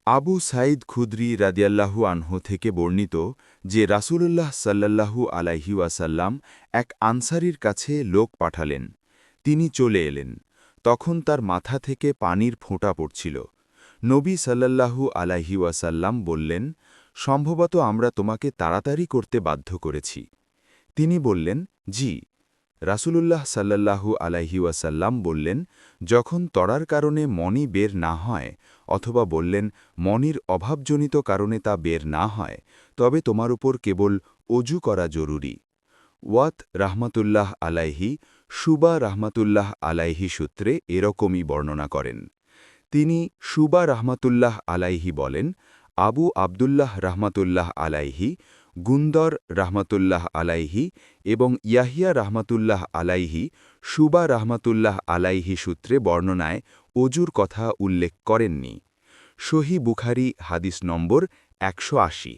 আবু সাঈদ খুদরি রাদিয়াল্লাহু আনহু থেকে বর্ণিত যে রাসূলুল্লাহ সাল্লাল্লাহু আলাইহি ওয়াসাল্লাম এক আনসারীর কাছে লোক পাঠালেন। তিনি চলে এলেন। তখন তার মাথা থেকে পানির ফোঁটা পড়ছিল। নবী সাল্লাল্লাহু আলাইহি ওয়াসাল্লাম বললেন, সম্ভবত আমরা তোমাকে তাড়াতাড়ি করতে বাধ্য করেছি। তিনি বললেন, জি। রাসূলুল্লাহ সাল্লাল্লাহু আলাইহি ওয়াসাল্লাম বললেন, যখন তড়ার কারণে মনি বের না হয়, অথবা বললেন মনির অভাবজনিত কারণে তা বের না হয়, তবে তোমার উপর কেবল অজু করা জরুরি। ওয়াত রাহমাতুল্লাহ আলাইহি শুবা রাহমাতুল্লাহ আলাইহি সূত্রে এরকমই বর্ণনা করেন। তিনি শুবা রাহমাতুল্লাহ আলাইহি বলেন, আবু আবদুল্লাহ রাহমাতুল্লাহ আলাইহি, গুন্দর রাহমাতুল্লাহ আলাইহি এবং ইয়াহিয়া রাহমাতুল্লাহ আলাইহি শুবা রাহমাতুল্লাহ আলাইহি সূত্রে বর্ণনায় অজুর কথা উল্লেখ করেননি। সহি বুখারী হাদিস নম্বর 180।